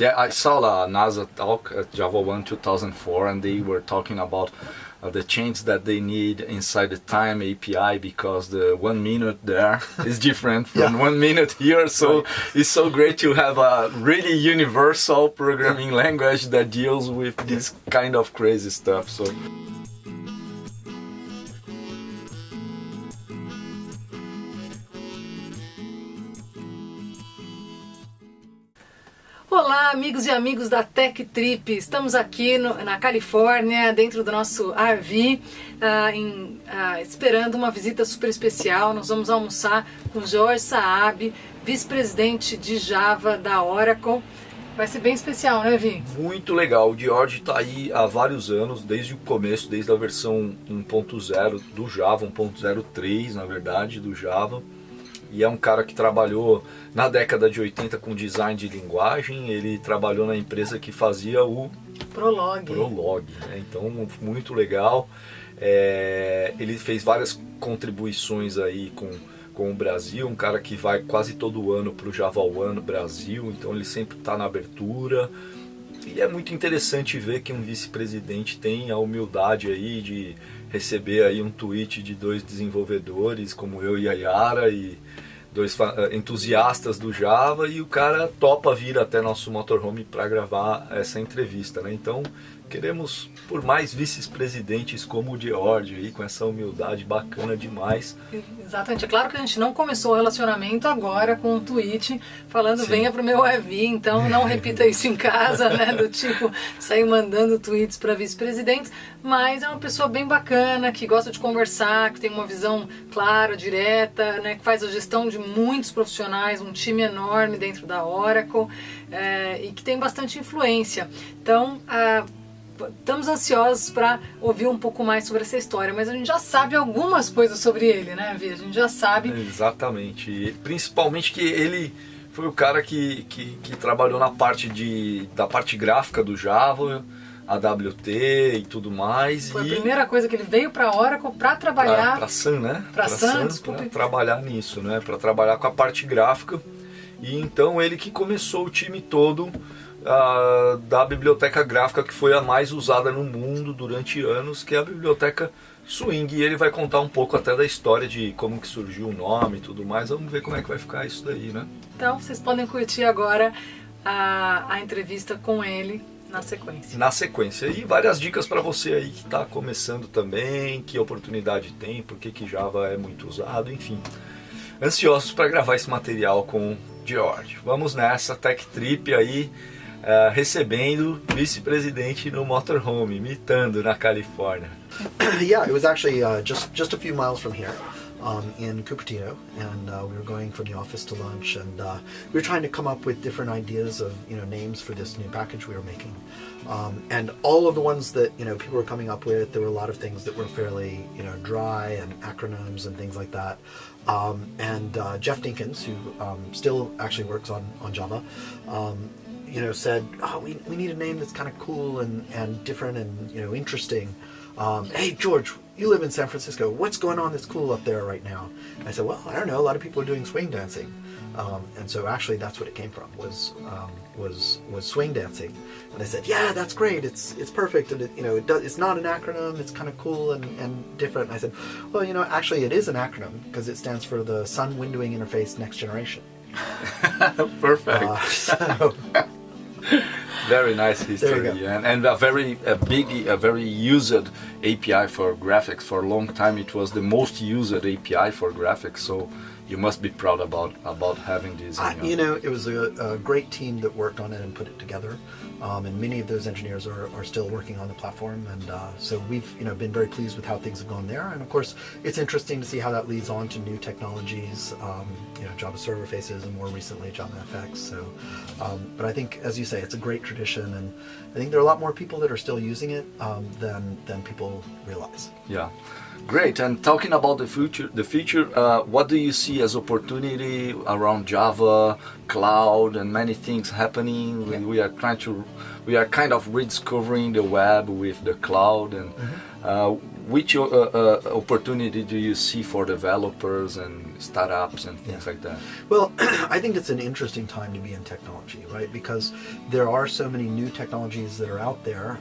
Yeah, I saw a NASA talk at Java 1 2004, and they were talking about the change that they need inside the time API, because the 1 minute there is different from 1 minute here. So it's so great to have a really universal programming language that deals with this kind of crazy stuff. So. Olá, amigos e amigos da Tech Trip. Estamos aqui na Califórnia, dentro do nosso RV, esperando uma visita super especial. Nós vamos almoçar com Jorge Saab, vice-presidente de Java da Oracle. Vai ser bem especial, né, Vi? Muito legal. O George está aí há vários anos, desde o começo, desde a versão 1.0 do Java, 1.03 na verdade, do Java. E é um cara que trabalhou na década de 80 com design de linguagem. Ele trabalhou na empresa que fazia o Prolog, né? Então, muito legal. Ele fez várias contribuições aí com o Brasil. Um cara que vai quase todo ano para o Java One no Brasil. Então, ele sempre está na abertura. E é muito interessante ver que um vice-presidente tem a humildade aí de receber aí um tweet de 2 desenvolvedores como eu e a Yara, e 2 entusiastas do Java, e o cara topa vir até nosso Motorhome para gravar essa entrevista, né? Então queremos por mais vice-presidentes como o George aí, com essa humildade bacana demais. Exatamente, é claro que a gente não começou o relacionamento agora com um tweet falando Sim. Venha pro meu RV, então não repita isso em casa, né, do tipo sair mandando tweets para vice-presidentes, mas é uma pessoa bem bacana, que gosta de conversar, que tem uma visão clara, direta, né, que faz a gestão de muitos profissionais, um time enorme dentro da Oracle, e que tem bastante influência. Então, estamos ansiosos para ouvir um pouco mais sobre essa história, mas a gente já sabe algumas coisas sobre ele, né, Vi? A gente já sabe. Exatamente, e principalmente que ele foi o cara que trabalhou na parte da parte gráfica do Java, AWT e tudo mais. Foi a primeira coisa que ele veio para a Oracle para trabalhar. Para Sun, né? Para Sun, desculpa. Para trabalhar nisso, né? Para trabalhar com a parte gráfica. E então ele que começou o time todo da biblioteca gráfica que foi a mais usada no mundo durante anos, que é a biblioteca Swing. E ele vai contar um pouco até da história de como que surgiu o nome e tudo mais. Vamos ver como é que vai ficar isso daí, né? Então vocês podem curtir agora a entrevista com ele na sequência. E várias dicas para você aí que está começando também, que oportunidade tem, por que Java é muito usado, enfim. Ansiosos para gravar esse material com o George. Vamos nessa, Tech Trip aí, recebendo vice-presidente no Motorhome, imitando na Califórnia. Yeah, it was actually just a few miles from here. In Cupertino, and we were going from the office to lunch, and we were trying to come up with different ideas of names for this new package we were making, and all of the ones that people were coming up with, there were a lot of things that were fairly dry and acronyms and things like that. And Jeff Dinkins, who still actually works on Java, said, we need a name that's kind of cool and different and interesting. Hey George, you live in San Francisco. What's going on that's cool up there right now? And I said, well, I don't know. A lot of people are doing swing dancing, and so actually that's what it came from was swing dancing. And I said, yeah, that's great. It's perfect, and it's not an acronym. It's kind of cool and different. And I said, well, actually it is an acronym because it stands for the Sun Windowing Interface Next Generation. Perfect. Very nice history, and a very used API for graphics. For a long time it was the most used API for graphics, so you must be proud about having this. It was a great team that worked on it and put it together, and many of those engineers are still working on the platform, and so we've been very pleased with how things have gone there. And of course, it's interesting to see how that leads on to new technologies, Java server faces, and more recently Java FX. So, but I think, as you say, it's a great tradition, and I think there are a lot more people that are still using it than people realize. Yeah. Great. And talking about the future, what do you see as opportunity around Java, cloud, and many things happening? Yeah. We are kind of rediscovering the web with the cloud, and which opportunity do you see for developers and startups and things like that? Well, I think it's an interesting time to be in technology, right? Because there are so many new technologies that are out there,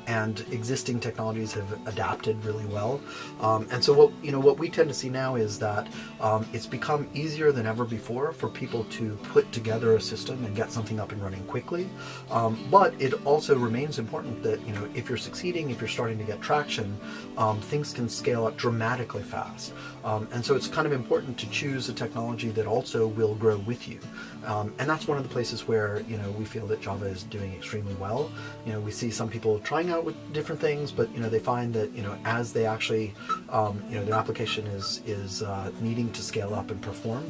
and existing technologies have adapted really well. And so what we tend to see now is that it's become easier than ever before for people to put together a system and get something up and running quickly. But it also remains important that, if you're succeeding, if you're starting to get traction, things can scale up dramatically fast. And so it's kind of important to choose a technology that also will grow with you. And that's one of the places where, we feel that Java is doing extremely well. We see some people trying out with different things, but, they find that, as they actually, their application is needing to scale up and perform,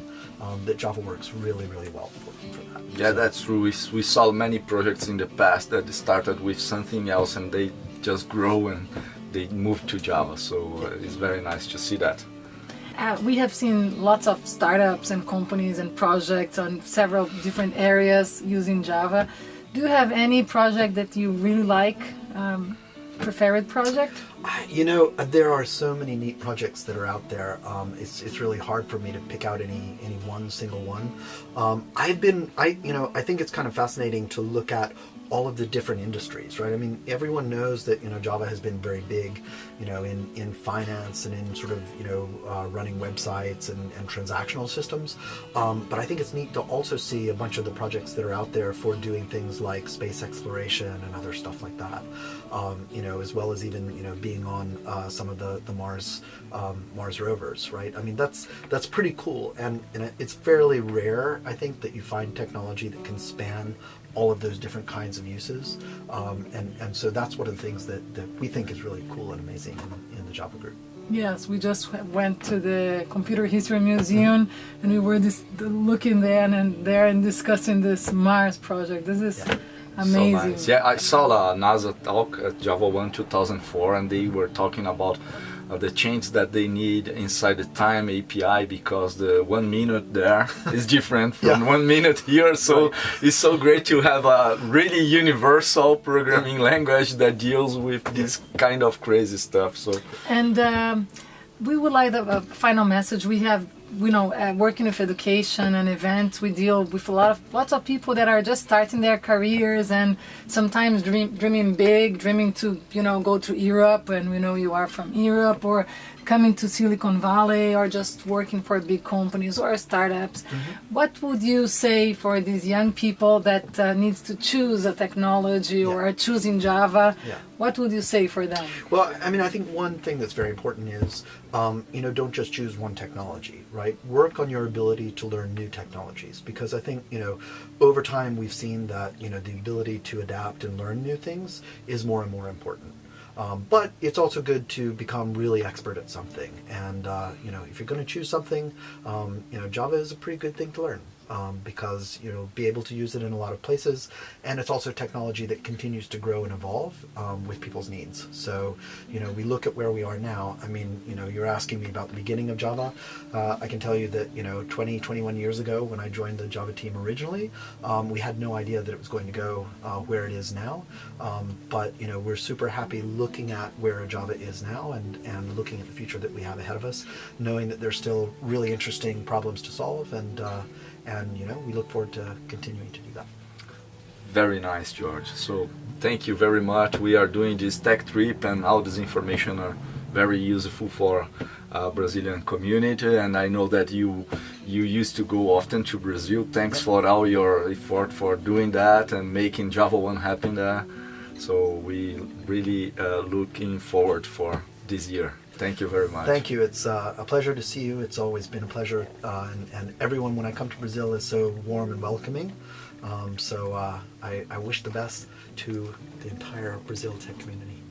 that Java works really, really well for that. Yeah, that's true. We saw many projects in the past that started with something else and they just grow and they move to Java. So it's very nice to see that. We have seen lots of startups and companies and projects on several different areas using Java. Do you have any project that you really like, preferred project? There are so many neat projects that are out there. It's really hard for me to pick out any one single one. I think it's kind of fascinating to look at all of the different industries, right? I mean, everyone knows that, Java has been very big, in finance and in sort of, running websites and transactional systems. But I think it's neat to also see a bunch of the projects that are out there for doing things like space exploration and other stuff like that. As well as even, being on some of the Mars rovers, right? I mean, that's pretty cool. And it's fairly rare, I think, that you find technology that can span all of those different kinds of uses. And so that's one of the things that we think is really cool and amazing in the Java group. Yes, we just went to the Computer History Museum and we were looking there and discussing this Mars project. This is amazing. So nice. Yeah, I saw a NASA talk at Java 1 2004 and they were talking about the change that they need inside the time API because the 1 minute there is different from 1 minute here. So it's so great to have a really universal programming language that deals with this kind of crazy stuff. So and we would like a final message. We have, working with education and events, we deal with lots of people that are just starting their careers and sometimes dreaming big, dreaming to, go to Europe, and we know you are from Europe, or coming to Silicon Valley, or just working for big companies or startups. Mm-hmm. What would you say for these young people that needs to choose a technology or are choosing Java? Yeah. What would you say for them? Well, I mean, I think one thing that's very important is, don't just choose one technology, right? Work on your ability to learn new technologies, because I think, over time we've seen that, the ability to adapt and learn new things is more and more important. But it's also good to become really expert at something. And, if you're going to choose something, Java is a pretty good thing to learn. Because you'll be able to use it in a lot of places, and it's also technology that continues to grow and evolve with people's needs. So, we look at where we are now. I mean, you're asking me about the beginning of Java. I can tell you that, 21 years ago when I joined the Java team originally, we had no idea that it was going to go where it is now. But, we're super happy looking at where Java is now and looking at the future that we have ahead of us, knowing that there's still really interesting problems to solve, and we look forward to continuing to do that. Very nice, George. So thank you very much. We are doing this tech trip and all this information are very useful for Brazilian community, and I know that you used to go often to Brazil. Thanks for all your effort for doing that and making Java 1 happen there. So we really looking forward for this year. Thank you very much. Thank you. It's a pleasure to see you. It's always been a pleasure, and everyone when I come to Brazil is so warm and welcoming. So I wish the best to the entire Brazil tech community.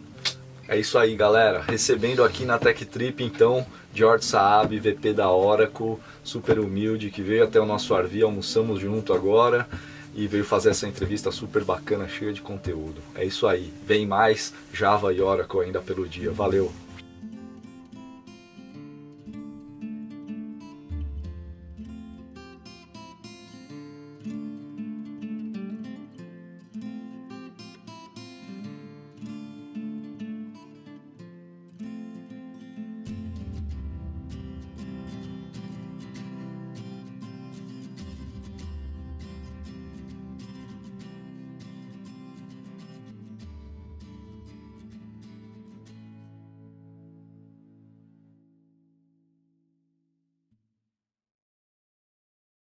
É isso aí, galera. Recebendo aqui na Tech Trip, então, George Saab, VP da Oracle, super humilde, que veio até o nosso RV, almoçamos junto agora e veio fazer essa entrevista super bacana, cheia de conteúdo. É isso aí. Vem mais Java e Oracle ainda pelo dia. Valeu!